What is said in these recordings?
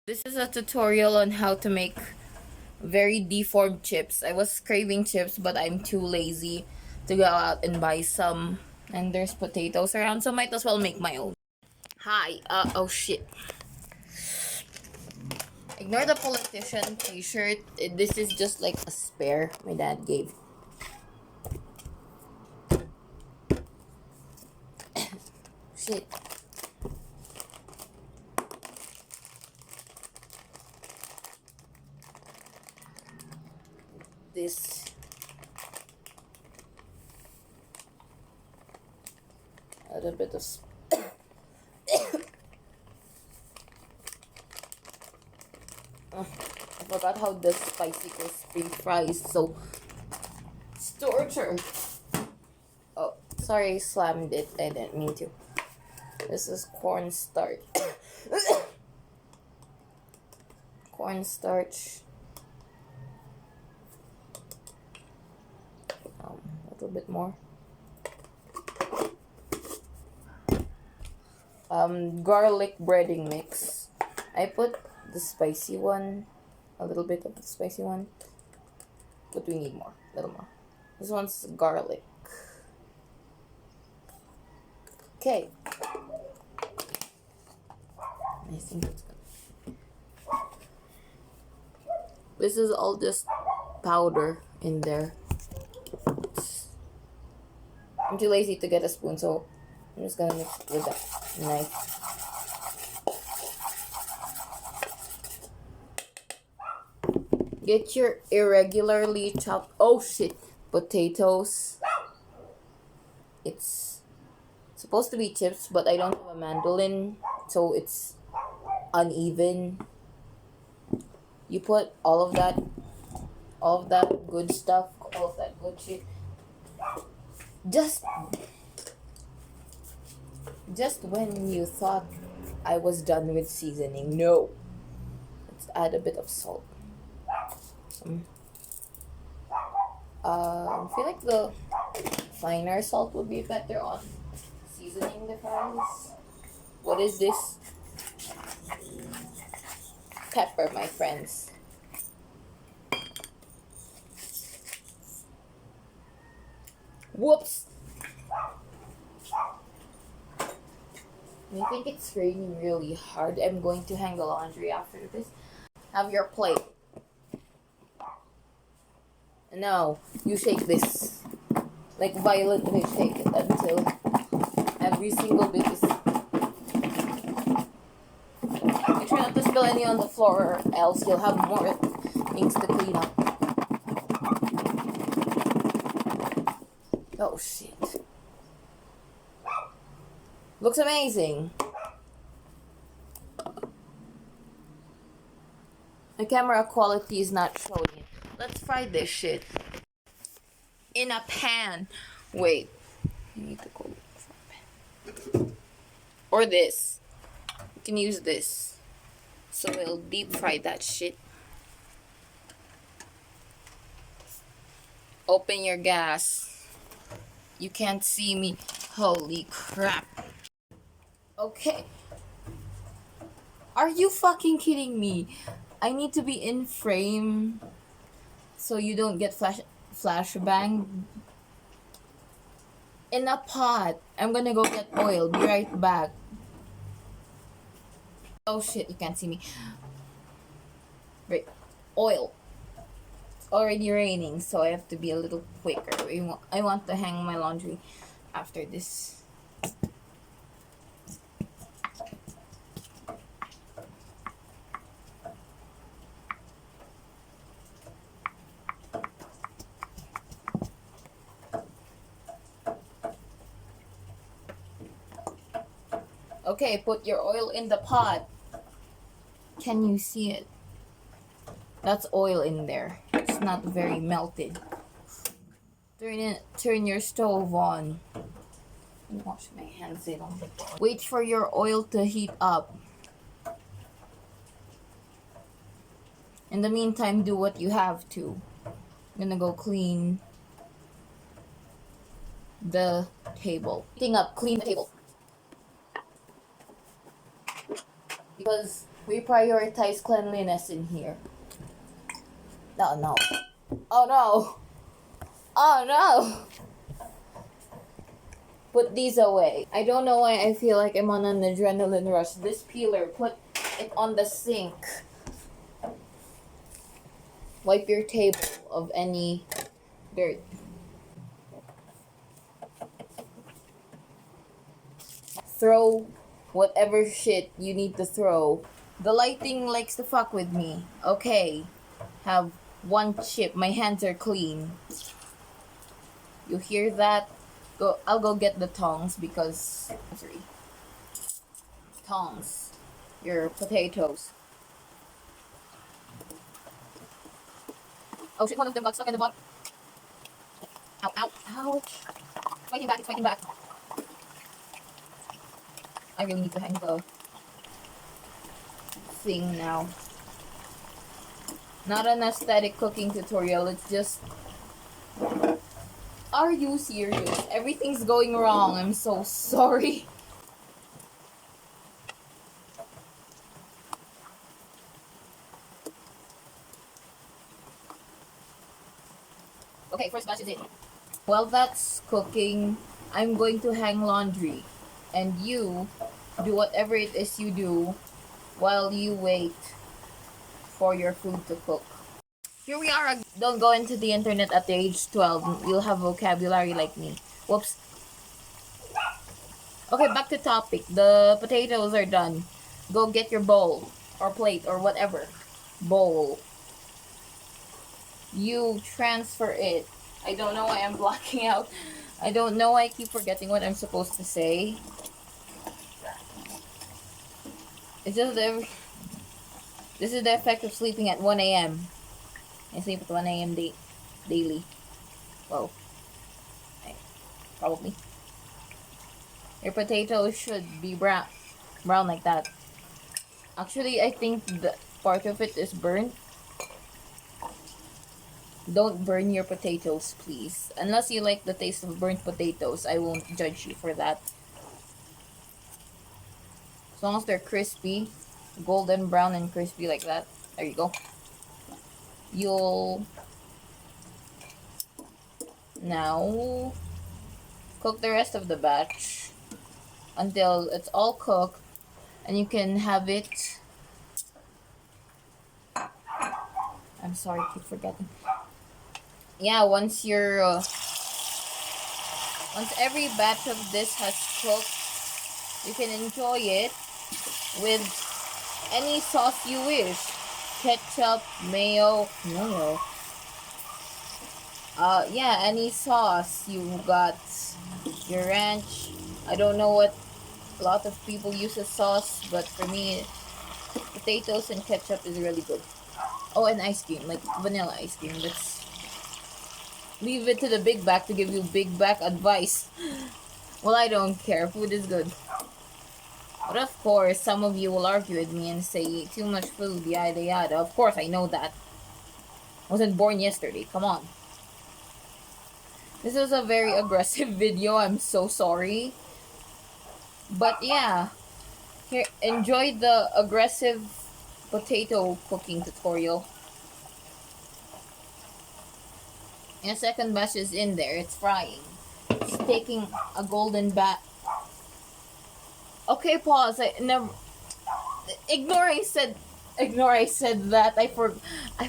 This is a tutorial on how to make very deformed chips. I was craving chips, but I'm too lazy to go out and buy some. And there's potatoes around, so might as well make my own. Hi, oh shit. Ignore the politician t-shirt. This is just like a spare my dad gave. Shit. This a little bit of I forgot how the spicy crispy fries, so it's torture. Oh, sorry, I slammed it. I didn't mean to. This is cornstarch. Cornstarch. A little bit more. Garlic breading mix. I put the spicy one, a little bit of the spicy one, but we need more, a little more. This one's garlic. Okay. I think that's good. This is all just powder in there. I'm too lazy to get a spoon, so I'm just gonna mix it with that knife. Get your irregularly chopped, oh shit, potatoes. It's supposed to be chips, but I don't have a mandolin, so it's uneven. You put all of that good stuff, all of that good shit. Just when you thought I was done with seasoning, no. Let's add a bit of salt. I feel like the finer salt would be better on seasoning the fries. What is this? Pepper, my friends. Whoops! I think it's raining really hard. I'm going to hang the laundry after this. Have your plate. No, you shake this. Like violently shake it until every single bit is... Make sure not to spill any on the floor, or else you'll have more things to clean up. Oh shit. Looks amazing. The camera quality is not showing it. Let's fry this shit in a pan. Wait, I need to go for a pan. Or this. You can use this. So we'll deep fry that shit. Open your gas. You can't see me. Holy crap. Okay. Are you fucking kidding me? I need to be in frame so you don't get flashbang. In a pot. I'm gonna go get oil. Be right back. Oh shit, you can't see me. Right. Oil. It's already raining, so I have to be a little quicker. I want to hang my laundry after this. Okay, put your oil in the pot. Can you see it? That's oil in there. It's not very melted. Turn your stove on. Wash my hands in. Wait for your oil to heat up. In the meantime, do what you have to. I'm gonna go clean the table. Clean the table. Because We prioritize cleanliness in here. Oh no. Oh no. Oh no. Put these away. I don't know why I feel like I'm on an adrenaline rush. This peeler, put it on the sink. Wipe your table of any dirt. Throw whatever shit you need to throw. The lighting likes to fuck with me. Okay. Have one chip. My hands are clean. You hear that? I'll go get the tongs because tongs. Your potatoes. Oh shit, one of them got stuck in the bottom. Ow, ow, ouch. It's fighting back, it's fighting back. I really need to hang the thing now. Not an aesthetic cooking tutorial, it's just... Are you serious? Everything's going wrong, I'm so sorry. Okay, first batch is in. While that's cooking, I'm going to hang laundry. And you do whatever it is you do while you wait for your food to cook. Here we are. Don't go into the internet at the age 12. You'll have vocabulary like me. Whoops. Okay, back to topic. The potatoes are done. Go get your bowl or plate or whatever. Bowl. You transfer it. I don't know why I'm blocking out. I don't know why I keep forgetting what I'm supposed to say. It's just this is the effect of sleeping at 1 a.m. I sleep at 1 a.m. daily. Whoa. Probably. Your potatoes should be brown like that. Actually, I think the part of it is burnt. Don't burn your potatoes, please. Unless you like the taste of burnt potatoes, I won't judge you for that. As long as they're crispy, golden brown and crispy like that. There you go. You'll now cook the rest of the batch until it's all cooked and you can have it. I'm sorry, I keep forgetting. Yeah, once every batch of this has cooked, you can enjoy it with any sauce you wish. Ketchup, mayo. Yeah, any sauce. You got your ranch. I don't know what a lot of people use as sauce, but for me, potatoes and ketchup is really good. Oh, and ice cream, like vanilla ice cream. Let's leave it to the big back to give you big back advice. Well, I don't care. Food is good. But of course, some of you will argue with me and say, too much food, yada yada. Of course, I know that. I wasn't born yesterday. Come on. This is a very aggressive video. I'm so sorry. But yeah. Here, enjoy the aggressive potato cooking tutorial. And a second batch is in there. It's frying. It's taking a golden bath. Okay, pause. I never. Ignore I said that. I forgot I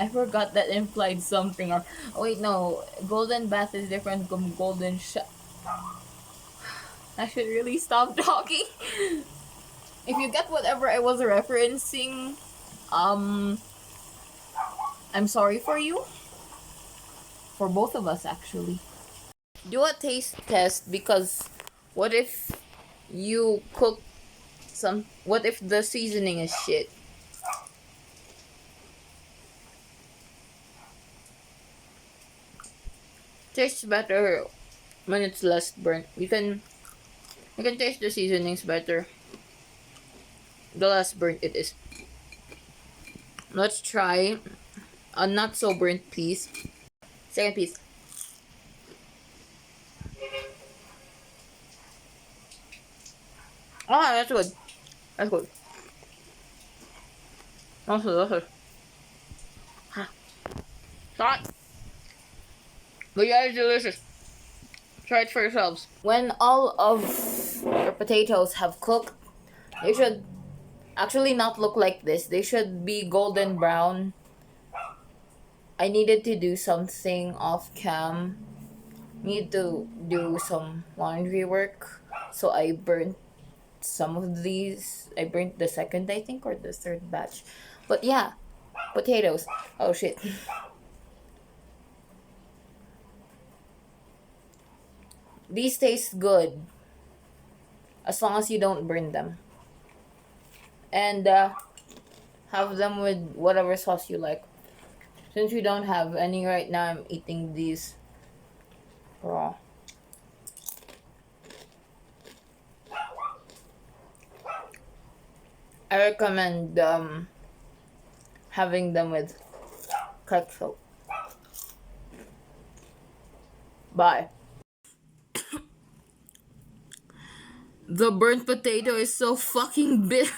forgot that implied something. Or oh wait, no. Golden bath is different from golden I should really stop talking. If you get whatever I was referencing, I'm sorry for you. For both of us, actually. Do a taste test because what if you cook what if the seasoning is shit? Tastes better when it's less burnt. You can taste the seasonings better the less burnt it is. Let's try a not so burnt piece. Second piece. Ah, that's good. That's good. That's delicious. Stop. But yeah, it's delicious. Try it for yourselves. When all of your potatoes have cooked, they should actually not look like this. They should be golden brown. I needed to do something off cam. Need to do some laundry work. So I burnt some of these. I burnt the second, I think, or the third batch. But yeah, potatoes. Oh shit. These taste good as long as you don't burn them. And have them with whatever sauce you like. Since we don't have any right now, I'm eating these raw. I recommend having them with ketchup. Bye. The burnt potato is so fucking bitter.